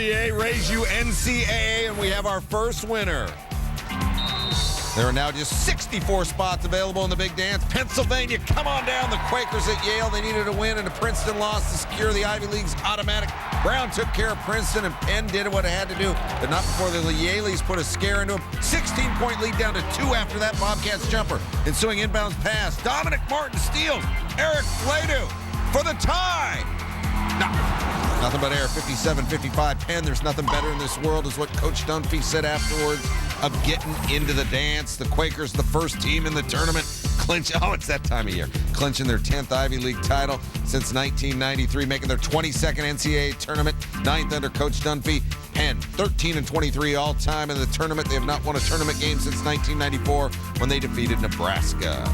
WNBA, raise you NCAA, and we have our first winner. There are now just 64 spots available in the big dance. Pennsylvania, come on down. The Quakers at Yale, they needed a win, and a Princeton loss to secure the Ivy League's automatic. Brown took care of Princeton, and Penn did what it had to do, but not before the Yaleys put a scare into them. 16-point lead down to 2 after that Bobcats jumper. Ensuing inbounds pass. Dominic Martin steals. Eric Fladu for the tie. Nothing but air. 57-55 Penn. There's nothing better in this world, is what Coach Dunphy said afterwards, of getting into the dance. The Quakers, the first team in the tournament, it's that time of year, clinching their 10th Ivy League title since 1993, making their 22nd NCAA tournament, 9th under Coach Dunphy. Penn, 13-23 all-time in the tournament. They have not won a tournament game since 1994 when they defeated Nebraska.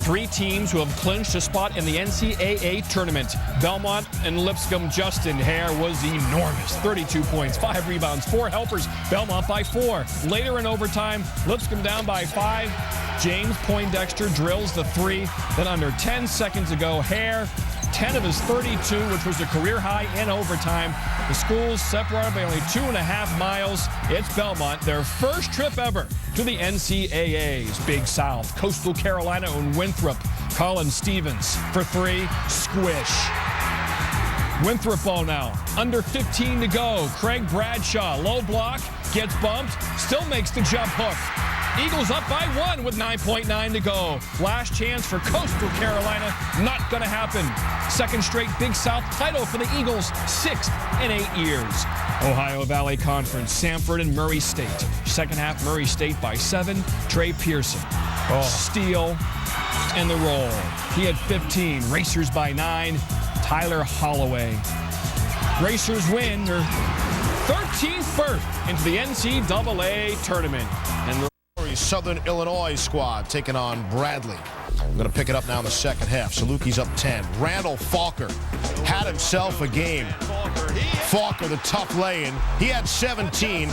3 teams who have clinched a spot in the NCAA tournament. Belmont and Lipscomb. Justin Hare was enormous. 32 points, 5 rebounds, 4 helpers. Belmont by 4. Later in overtime, Lipscomb down by 5. James Poindexter drills the 3. Then under 10 seconds to go, Hare, 10 of his 32, which was a career high in overtime. The schools separated by only 2.5 miles. It's Belmont, their first trip ever to the NCAA's Big South. Coastal Carolina and Winthrop. Colin Stevens for 3. Squish. Winthrop ball now. Under 15 to go. Craig Bradshaw, low block, gets bumped, still makes the jump hook. Eagles up by 1 with 9.9 to go. Last chance for Coastal Carolina. Not going to happen. Second straight Big South title for the Eagles, 6th in 8 years. Ohio Valley Conference, Samford and Murray State. Second half, Murray State by 7. Trey Pearson. Steal and the roll. He had 15. Racers by 9. Tyler Holloway. Racers win their 13th berth into the NCAA tournament. And Southern Illinois squad taking on Bradley. I'm going to pick it up now in the second half. Salukis up 10. Randall Falker had himself a game. Falker, the tough lay-in. He had 17.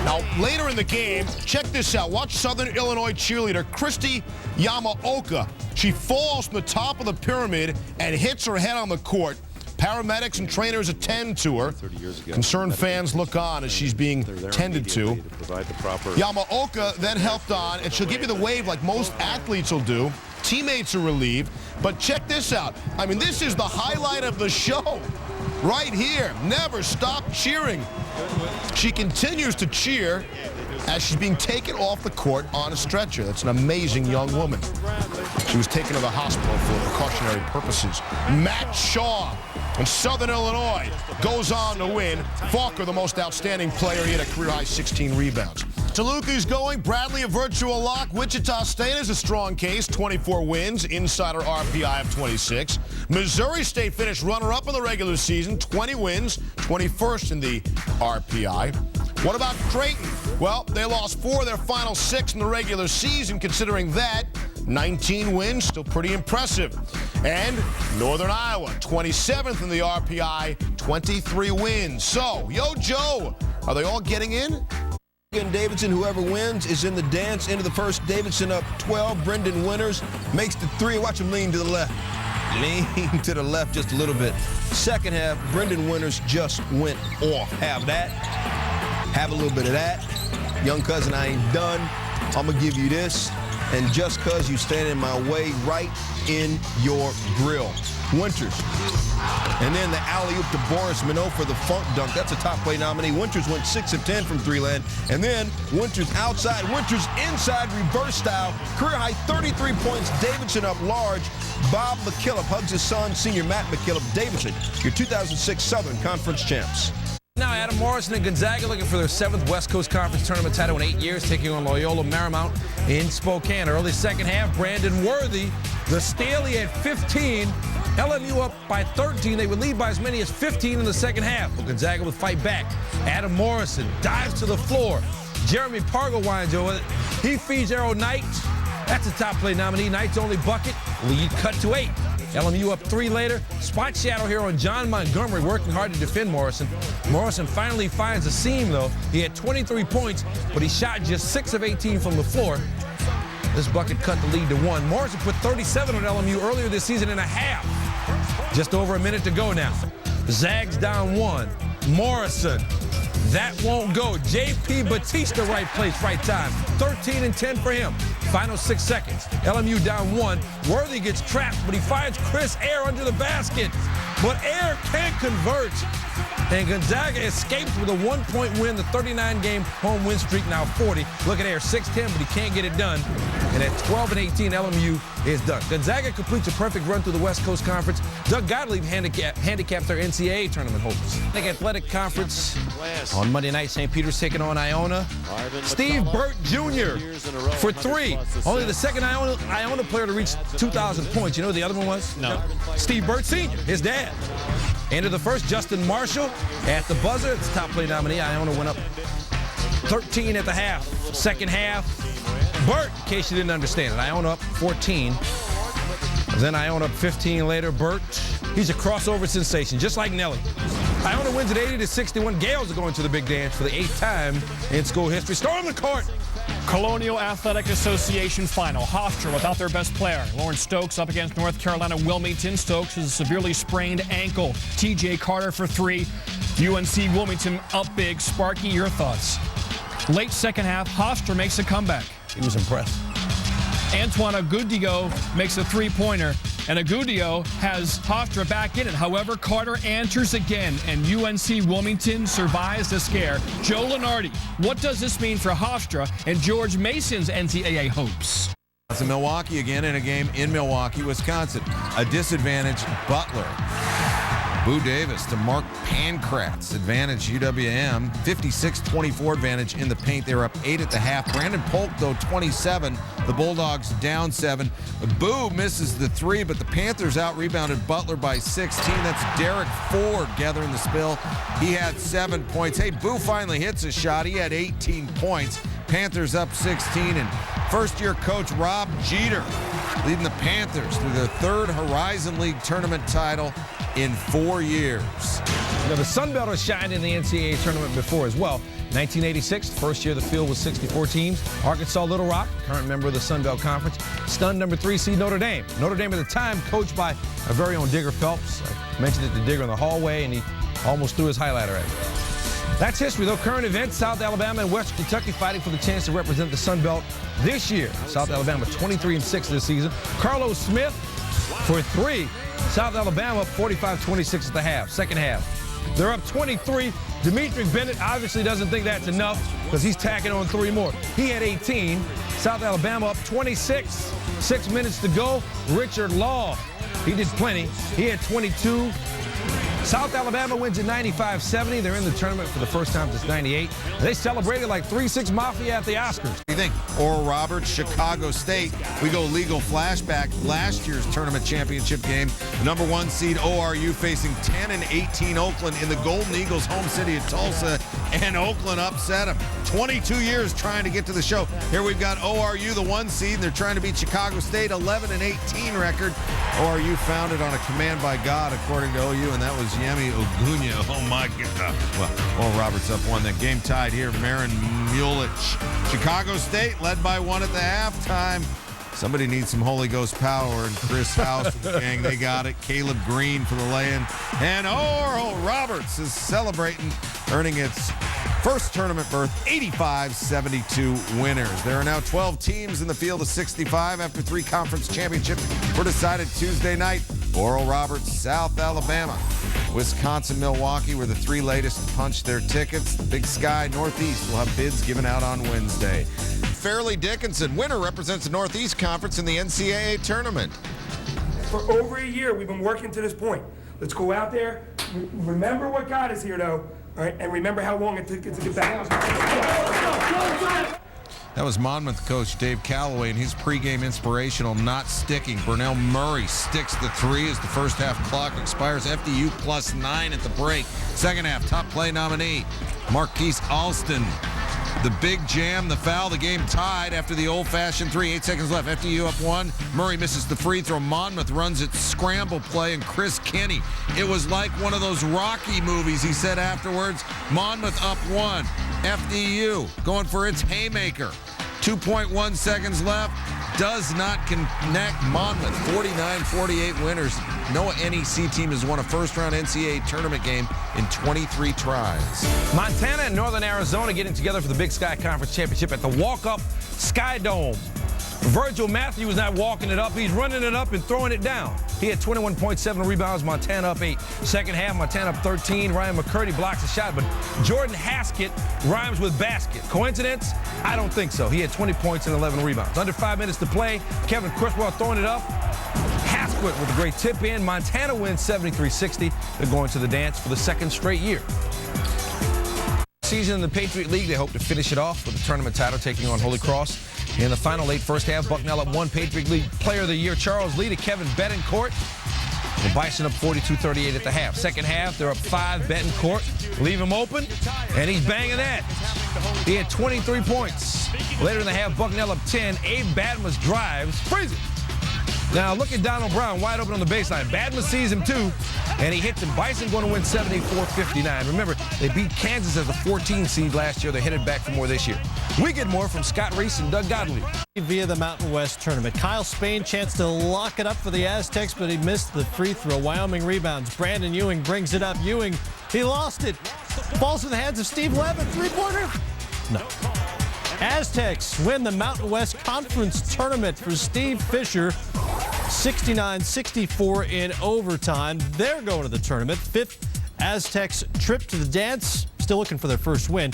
Now, later in the game, check this out. Watch Southern Illinois cheerleader Christy Yamaoka. She falls from the top of the pyramid and hits her head on the court. Paramedics and trainers attend to her. Concerned fans look on as she's being tended to. Yamaoka then helped on, and she'll give you the wave like most athletes will do. Teammates are relieved. But check this out. I mean, this is the highlight of the show. Right here. Never stop cheering. She continues to cheer as she's being taken off the court on a stretcher. That's an amazing young woman. She was taken to the hospital for precautionary purposes. Matt Shaw from Southern Illinois goes on to win. Falker, the most outstanding player. He had a career-high 16 rebounds. Salukis going. Bradley, a virtual lock. Wichita State is a strong case. 24 wins. Insider RPI of 26. Missouri State finished runner-up in the regular season. 20 wins. 21st in the RPI. What about Creighton? Well, they lost 4 of their final 6 in the regular season. Considering that, 19 wins, still pretty impressive. And Northern Iowa, 27th in the RPI, 23 wins. So, Yo Joe, are they all getting in? Davidson, whoever wins, is in the dance into the first. Davidson up 12. Brendan Winters makes the 3. Watch him lean to the left. Lean to the left just a little bit. Second half, Brendan Winters just went off. Have that. Have a little bit of that. Young cousin, I ain't done. I'm going to give you this. And just because you stand in my way, right in your grill. Winters. And then the alley-oop to Boris Minot for the funk dunk. That's a top play nominee. Winters went 6 of 10 from 3-land. And then Winters outside. Winters inside reverse style. Career-high 33 points. Davidson up large. Bob McKillop hugs his son, senior Matt McKillop. Davidson, your 2006 Southern Conference champs. Now Adam Morrison and Gonzaga looking for their 7th West Coast Conference tournament title in 8 years, taking on Loyola Marymount in Spokane. Early second half, Brandon Worthy, the steal, he had 15. LMU up by 13. They would lead by as many as 15 in the second half. But Gonzaga would fight back. Adam Morrison dives to the floor. Jeremy Pargo winds over it. He feeds Arrow Knight. That's a top play nominee. Knight's only bucket. Lead cut to 8. LMU up 3 later. Spot shadow here on John Montgomery, working hard to defend Morrison. Morrison finally finds a seam, though. He had 23 points, but he shot just 6 of 18 from the floor. This bucket cut the lead to 1. Morrison put 37 on LMU earlier this season in a half. Just over a minute to go now. The Zags down 1. Morrison. That won't go. J.P. Batista, right place, right time. 13 and 10 for him. Final 6 seconds. LMU down 1. Worthy gets trapped, but he finds Chris Air under the basket. But Air can't convert. And Gonzaga escapes with a 1-point win, the 39-game home win streak now 40. Look at Air, 6'10", but he can't get it done. And at 12 and 18, LMU is done. Gonzaga completes a perfect run through the West Coast Conference. Doug Gottlieb handicaps their NCAA tournament hopes. The Athletic Conference on Monday night, St. Peter's taking on Iona. Steve Burt Jr. for 3. Only the second Iona player to reach 2,000 points. You know who the other one was? No. Steve Burt Sr., his dad. End of the first, Justin Marshall at the buzzer. It's top play nominee. Iona went up 13 at the half. Second half, Burt, in case you didn't understand it, Iona up 14. Then Iona up 15 later. Burt, he's a crossover sensation, just like Nelly. Iona wins at 80-61. Gales are going to the big dance for the 8th time in school history. Storm the court. Colonial Athletic Association final. Hofstra without their best player. Lawrence Stokes up against North Carolina Wilmington. Stokes has a severely sprained ankle. T.J. Carter for 3. UNC Wilmington up big. Sparky, your thoughts? Late second half, Hofstra makes a comeback. He was impressed. Antoine Agudio makes a 3-pointer, and Agudio has Hofstra back in it. However, Carter answers again, and UNC Wilmington survives the scare. Joe Lunardi, what does this mean for Hofstra and George Mason's NCAA hopes? It's in Milwaukee again in a game in Milwaukee, Wisconsin. A disadvantage Butler. Boo Davis to Mark Pankratz. Advantage UWM. 56-24 advantage in the paint. They were up 8 at the half. Brandon Polk, though, 27. The Bulldogs down 7. Boo misses the 3, but the Panthers out-rebounded Butler by 16. That's Derek Ford gathering the spill. He had 7 points. Hey, Boo finally hits a shot. He had 18 points. Panthers up 16, and first-year coach Rob Jeter leading the Panthers through their 3rd Horizon League tournament title in 4 years. Now, the Sun Belt has shined in the NCAA tournament before as well. 1986, the first year the field was 64 teams. Arkansas Little Rock, current member of the Sun Belt Conference, stunned number 3 seed Notre Dame. Notre Dame at the time coached by our very own Digger Phelps. I mentioned it to Digger in the hallway, and he almost threw his highlighter at me. That's history, though. Current events, South Alabama and West Kentucky fighting for the chance to represent the Sun Belt this year. South Alabama 23-6 this season. Carlos Smith for 3. South Alabama up 45-26 at the half. Second half, they're up 23. Dimitri Bennett obviously doesn't think that's enough because he's tacking on 3 more. He had 18. South Alabama up 26. 6 minutes to go. Richard Law, he did plenty. He had 22. South Alabama wins at 95-70. They're in the tournament for the first time since '98. They celebrated like 3-6 Mafia at the Oscars. What do you think? Oral Roberts, Chicago State. We go legal flashback. Last year's tournament championship game. Number 1 seed ORU facing 10 and 18 Oakland in the Golden Eagles' home city of Tulsa, and Oakland upset them. 22 years trying to get to the show. Here we've got ORU, the 1 seed, and they're trying to beat Chicago State, 11 and 18 record. ORU founded on a command by God, according to OU, and that was Yemi Ogunye. Oh, my God. Well, Oral Roberts up 1. That game tied here. Marin Mulich. Chicago State led by 1 at the halftime. Somebody needs some Holy Ghost power, and Chris House with the gang, they got it. Caleb Green for the lay-in. And Oral Roberts is celebrating, earning its first tournament berth, 85-72 winners. There are now 12 teams in the field of 65 after 3 conference championships were decided Tuesday night. Oral Roberts, South Alabama, Wisconsin, Milwaukee were the 3 latest to punch their tickets. The Big Sky Northeast will have bids given out on Wednesday. Fairleigh Dickinson, winner, represents the Northeast Conference in the NCAA tournament. For over a year, we've been working to this point. Let's go out there. Remember what got us here, though, all right? And remember how long it took to get back. That was Monmouth coach Dave Calloway, and his pregame inspirational not sticking. Burnell Murray sticks the 3 as the first half clock expires. FDU +9 at the break. Second half, top play nominee, Marquise Alston. The big jam, the foul, the game tied after the old-fashioned 3. 8 seconds left. FDU up 1. Murray misses the free throw. Monmouth runs its scramble play, and Chris Kinney. It was like one of those Rocky movies, he said afterwards. Monmouth up 1. FDU going for its haymaker. 2.1 seconds left. Does not connect. Monmouth 49-48 winners. No NEC team has won a first-round NCAA tournament game in 23 tries. Montana and Northern Arizona getting together for the Big Sky Conference Championship at the Walk-Up Sky Dome. Virgil Matthews not walking it up. He's running it up and throwing it down. He had 21.7 rebounds. Montana up 8. Second half, Montana up 13. Ryan McCurdy blocks a shot, but Jordan Haskett rhymes with basket. Coincidence? I don't think so. He had 20 points and 11 rebounds. Under 5 minutes to play. Kevin Criswell throwing it up. Haskett with a great tip in. Montana wins 73-60. They're going to the dance for the second straight year. Season in the Patriot League, they hope to finish it off with the tournament title, taking on Holy Cross. In the final late first half, Bucknell up 1. Patriot League Player of the Year Charles Lee to Kevin Betancourt. The Bison up 42-38 at the half. Second half, they're up 5. Betancourt leave him open, and he's banging that. He had 23 points. Later in the half, Bucknell up 10. Abe Badmus drives, freeze it. Now look at Donald Brown wide open on the baseline. Badmus sees him too, and he hits him. Bison going to win 74-59. Remember, they beat Kansas as a 14 seed last year. They're headed back for more this year. We get more from Scott Reese and Doug Godley. Via the Mountain West tournament. Kyle Spain chance to lock it up for the Aztecs, but he missed the free throw. Wyoming rebounds. Brandon Ewing brings it up. Ewing, he lost it. Falls in the hands of Steve Levitt. Three-pointer? No. Aztecs win the Mountain West Conference tournament for Steve Fisher. 69-64 in overtime. They're going to the tournament. 5th Aztecs trip to the dance. Still looking for their first win.